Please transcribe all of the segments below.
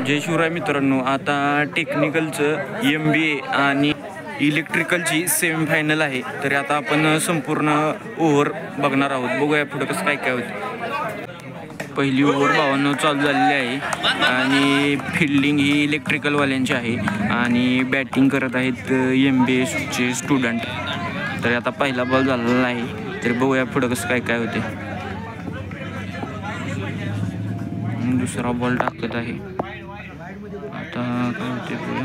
जय शिवराय मित्रांनो, आता टेक्निकलचं MBA आणि इलेक्ट्रिकलची सेमीफायनल आहे. तर आता आपण संपूर्ण ओव्हर बघणार आहोत. बघूया पुढं कसं काय काय होतं. पहिली ओव्हर 52 चालू झालेली आहे आणि फिल्डिंग ही इलेक्ट्रिकलवाल्यांची आहे आणि बॅटिंग करत आहेत MBAचे स्टुडंट. तर आता पहिला बॉल झालेला आहे. तर बघूया पुढं कसं काय काय होते. दुसरा बॉल टाकत आहे. आता काय होते बघूया.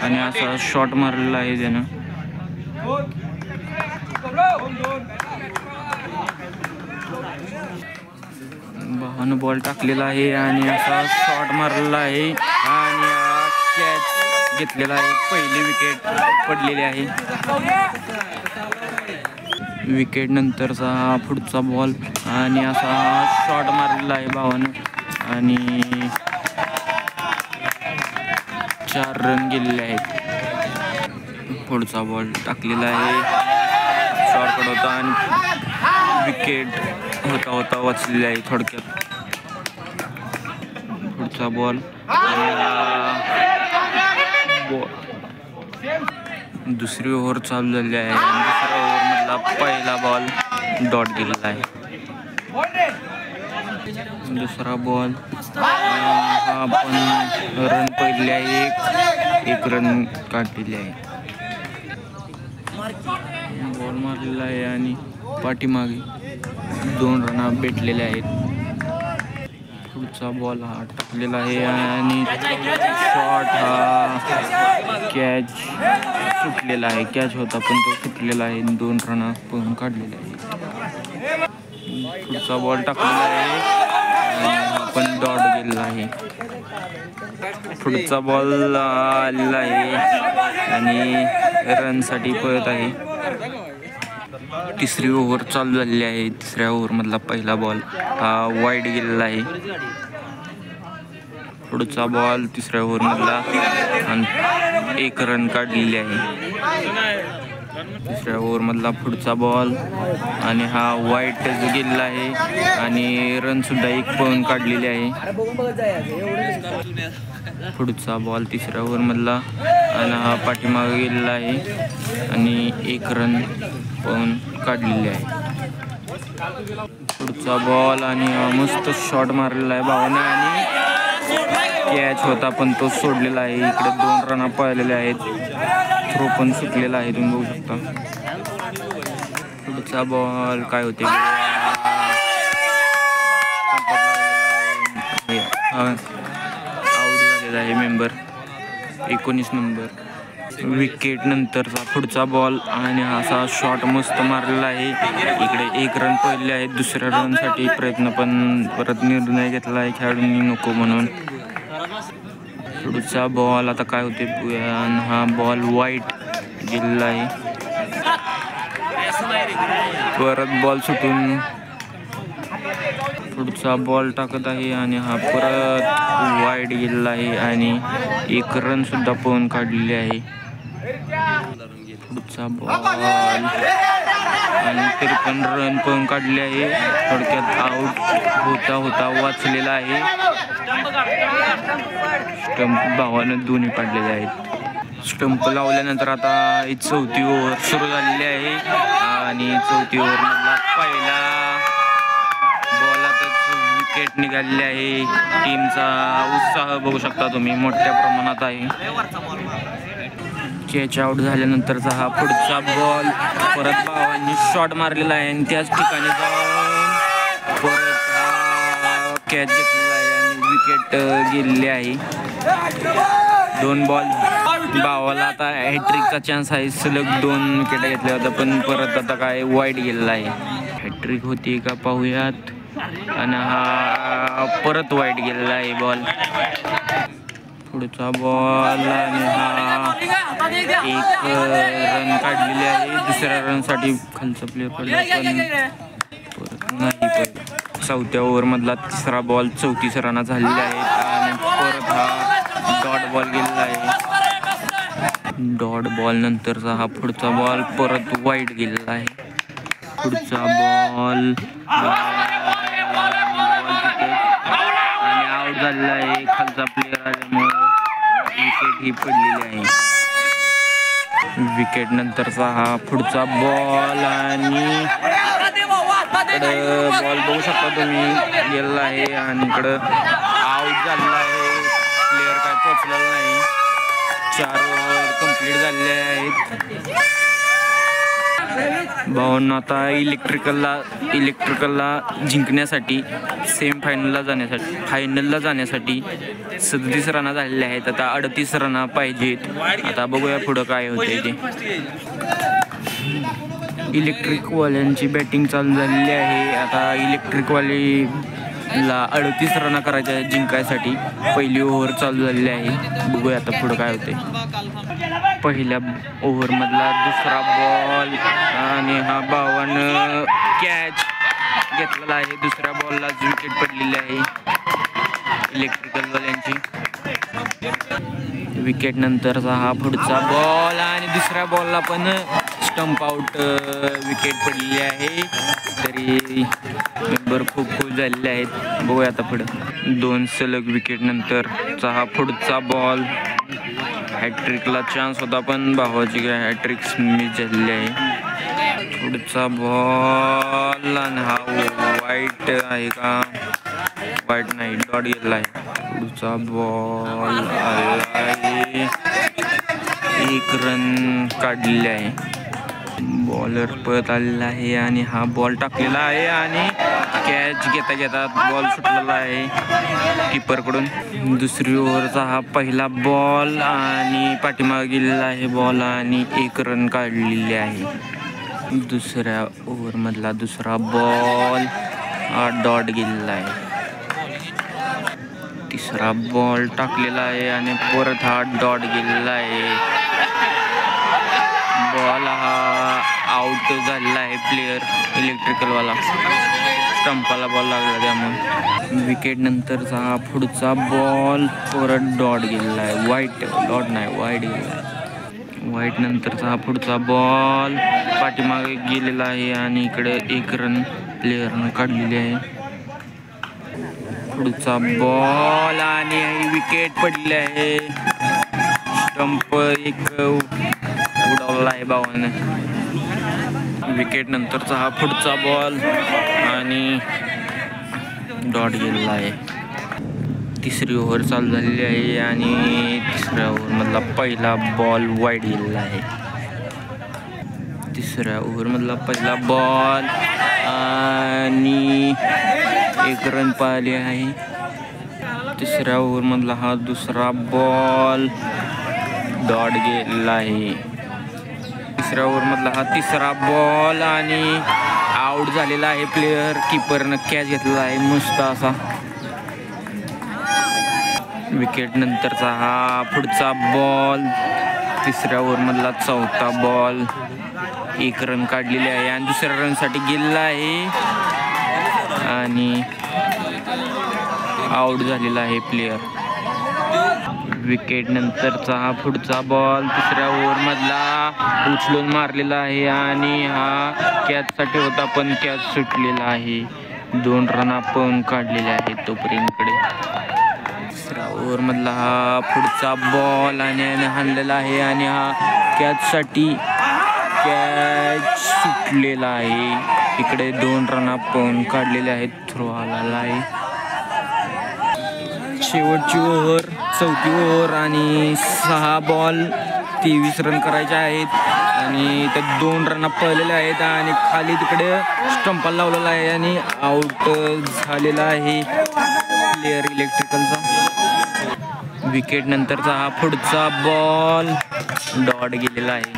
आणि असा शॉट मारलेला आहे त्यानं. भावानं बॉल टाकलेला आहे आणि असा शॉट मारलेला आहे आणि कॅच घेतलेला आहे. पहिली विकेट पडलेली आहे. विकेट नंतरचा हा पुढचा बॉल आणि असा शॉट मारलेला आहे भावानं आणि 4 रन गेलेले आहेत. पुढचा बॉल टाकलेला आहे. शॉर्टकट होता आणि विकेट होता वाचलेला आहे थोडक्यात. पुढचा बॉल दुसरी ओव्हर चालू झाली आहे आणि दुसऱ्या ओव्हरमधला पहिला बॉल डॉट गेलेला आहे. दुसरा बॉल हा पण रन पडले आहे. एक रन काढलेले आहे. बॉल मारलेला आहे आणि पाठीमागे 2 रन भेटलेले आहेत. पुढचा बॉल हा टाकलेला आहे आणि शॉट हा कॅच सुटलेला आहे. कॅच होता पण तो सुटलेला आहे. 2 रन पण काढलेले आहे. पुढचा बॉल टाकलेला आहे पण डॉट गेलेला आहे. पुढचा बॉल आलेला आहे आणि रनसाठी पळत आहे. तिसरी ओव्हर चालू झालेली आहे. तिसऱ्या ओव्हरमधला पहिला बॉल हा वाईड गेलेला आहे. पुढचा बॉल तिसऱ्या ओव्हरमधला आणि 1 रन काढलेली आहे. तिसऱ्या ओव्हरमधला पुढचा बॉल आणि हा वाईट गेलेला आहे आणि रनसुद्धा 1 पळून काढलेली आहे. पुढचा बॉल तिसऱ्या ओव्हरमधला आणि हा पाठीमागे गेलेला आहे आणि 1 रन पळून काढलेली आहे. पुढचा बॉल आणि मस्त शॉट मारलेला आहे भावाने आणि कॅच होता पण तो सोडलेला आहे. इकडे 2 रन पळलेले आहेत. थ्रो पण सुटलेला आहे. तुम्ही बघू शकता. पुढचा बॉल काय होते आउट झालेला आहे मेंबर 19 नंबर. विकेट नंतरचा पुढचा बॉल आणि असा शॉट मस्त मारलेला आहे. इकडे 1 रन पडले आहेत. दुसऱ्या रनसाठी प्रयत्न पण परत निर्णय घेतला आहे खेळाडूंनी नको म्हणून. पुढचा बॉल आता काय होते आणि हा बॉल वाईट गेलेला आहे. परत बॉल सुटून पुढचा बॉल टाकत आहे आणि हा परत वाईड गेलेला आहे आणि 1 रन सुद्धा पळून काढलेली आहे. पुढचा बॉल आणि तरी पण रन पळून काढले आहे. थोडक्यात आउट होता वाचलेला आहे. स्टंप भावानं दोन्ही काढलेले आहेत. स्टंप लावल्यानंतर आता ही 4थी ओव्हर सुरू झालेली आहे आणि 4थी ओव्हरमधला पहिला बॉलातच विकेट निघालेली आहे. टीमचा उत्साह बघू शकता तुम्ही मोठ्या प्रमाणात आहे. कॅच आउट झाल्यानंतरचा हा पुढचा बॉल परत भावांनी शॉट मारलेला आहे आणि त्याच ठिकाणी जाऊन परत हा कॅच घेतलेला आहे आणि विकेट गेलेली आहे. 2 बॉल भावाला आता हॅट्रिकचा चान्स आहे. सलग 2 विकेट घेतल्या होत्या पण परत आता काय वाईट गेलेला आहे. हॅट्रिक होती का पाहूयात. आणि हा परत वाईट गेलेला आहे बॉल. पुढचा बॉल आणि हा 1 रन काढलेली आहे. दुसऱ्या रनसाठी खालचा प्लेअर पडला पण परत नाही पडला. 4थ्या ओव्हरमधला तिसरा बॉल 34 रन झालेला आहे आणि परत हा डॉट बॉल गेलेला आहे. डॉट बॉल नंतरचा हा पुढचा बॉल परत वाईट गेलेला आहे. पुढचा बॉल आणि आउट झालेला आहे. खालचा प्लेअर आल्यामुळे ही पडलेली आहे. विकेट नंतरचा हा पुढचा बॉल आणि इकडं बॉल बघू शकता तुम्ही गेलेला आहे आणि इकडं आउट झालेला आहे. प्लेयर काय पोचलेला नाही. 4 ओव्हर कंप्लीट झालेले आहेत. भावांनो आता इलेक्ट्रिकलला जिंकण्यासाठी फायनलला जाण्यासाठी 37 रन झालेले आहेत. आता 38 रन पाहिजेत. आता बघूया पुढं काय होते ते. इलेक्ट्रिकवाल्यांची बॅटिंग चालू झालेली आहे. आता इलेक्ट्रिकवालीला 38 रन करायचे आहेत जिंकायसाठी. पहिली ओव्हर चालू झालेली आहे. बघूया आता पुढं काय होते. पहिल्या ओव्हरमधला दुसरा बॉल आणि हा 52 कॅच घेतलेला आहे. दुसऱ्या बॉललाच विकेट पडलेली आहे इलेक्ट्रिकलवाल्यांची. विकेट नंतरचा हा पुढचा बॉल आणि दुसऱ्या बॉलला पण स्टंप आउट विकेट पडलेली आहे. तरी मेंबर खूप खुश झालेले आहेत. बघूया आता पुढं. 2 सलग विकेट नंतरचा हा पुढचा बॉल. हॅट्रिकला चान्स होता पण भावाची काय हॅट्रिक मिस झालेली आहे. पुढचा बॉल आणि हा वाईट आहे का? वाईट नाही, डॉट गेला आहे. पुढचा बॉल आहे. 1 रन काढलेले आहे. बॉलर पळत आलेला आहे आणि हा बॉल टाकलेला आहे आणि कॅच घेता बॉल सुटलेला आहे किपरकडून. दुसरी ओव्हरचा हा पहिला बॉल आणि पाठीमागे गेलेला आहे बॉल आणि 1 रन काढलेली आहे. दुसऱ्या ओव्हरमधला दुसरा बॉल हा डॉट गेलेला आहे. तिसरा बॉल टाकलेला आहे आणि परत हा डॉट गेलेला आहे. बॉल हा आउट झालेला आहे. प्लेयर इलेक्ट्रिकलवाला स्टंपाला बॉल लागला त्यामुळे. विकेट नंतरचा हा पुढचा बॉल परत डॉट गेलेला आहे. वाईट डॉट नाही, वाईट गेलेला आहे. वाईट नंतरचा हा पुढचा बॉल पाठीमागे गेलेला आहे आणि इकडे 1 रन प्लेयरनं काढलेली आहे. पुढचा बॉल आणि विकेट पडली आहे. स्टंप एक उडवला आहे भावानं. विकेट नंतरचा हा पुढचा बॉल आणि डॉट गेलेला आहे. तिसरी ओव्हर चालू झालेली आहे आणि तिसऱ्या ओव्हरमधला पहिला बॉल वाईड गेलेला आहे. तिसऱ्या ओव्हरमधला पहिला बॉल आणि 1 रन पाहिली आहे. तिसऱ्या ओव्हरमधला हा दुसरा बॉल डॉट गेलेला आहे. तिसऱ्या ओव्हरमधला हा तिसरा बॉल आणि आउट झालेला आहे प्लेयर. किपरनं कॅच घेतलेला आहे मस्त असा. विकेट नंतरचा हा पुढचा बॉल. तिसऱ्या ओव्हरमधला चौथा बॉल. 1 रन काढलेली आहे आणि दुसऱ्या रनसाठी गेलेला आहे आणि आउट झालेला आहे प्लेयर. विकेट नंतरचा हा पुढचा बॉल. तिसऱ्या ओव्हरमधला उचलून मारलेला आहे आणि हा कॅचसाठी होता पण कॅच सुटलेला आहे. 2 रन आपण काढलेले आहेत तोपर्यंतकडे. तिसऱ्या ओव्हरमधला हा पुढचा बॉल आणि हाणलेला आहे आणि हा कॅचसाठी कॅच सुटलेला आहे. इकडे 2 रन आपण काढलेले आहेत. थ्रो आलेला आहे. शेवटची ओव्हर, चौथी ओव्हर आणि 6 बॉल 23 रन करायचे आहेत आणि त्यात 2 रन पळलेले आहेत आणि खाली तिकडे स्टंपाला लावलेला आहे आणि आउट झालेला आहे प्लेयर इलेक्ट्रिकलचा. विकेट नंतरचा हा पुढचा बॉल डॉट गेलेला आहे.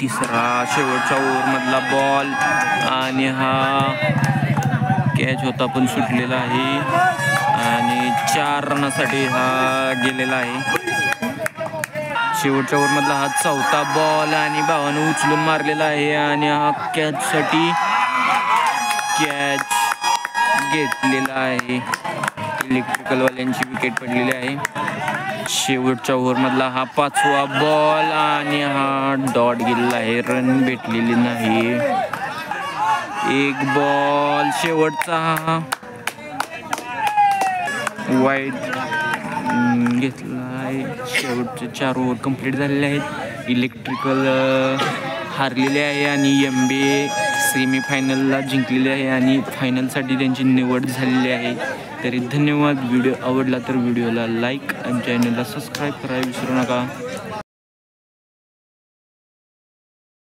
तिसरा शेवटच्या ओव्हरमधला बॉल आणि हा कॅच होता पण सुटलेला आहे आणि 4 रनासाठी हा गेलेला आहे. शेवटच्या ओव्हरमधला हा चौथा बॉल आणि भावानं उचलून मारलेला आहे आणि हा कॅचसाठी कॅच घेतलेला आहे. इलेक्ट्रिकलवाल्यांची विकेट पडलेली आहे. शेवटच्या ओव्हरमधला हा 5वा बॉल आणि हा डॉट गेलेला आहे. रन भेटलेली नाही. 1 बॉल शेवटचा वाईड घेतला आहे. शेवटचे 4 ओव्हर कंप्लीट झालेले आहेत. इलेक्ट्रिकल हारलेले आहे आणि MBA सेमीफायनलला जिंकलेले आहे आणि फायनलसाठी त्यांची निवड झालेली आहे. तरी धन्यवाद. व्हिडिओ आवडला तर व्हिडिओला लाईक आणि चॅनलला सबस्क्राईब करायला विसरू नका.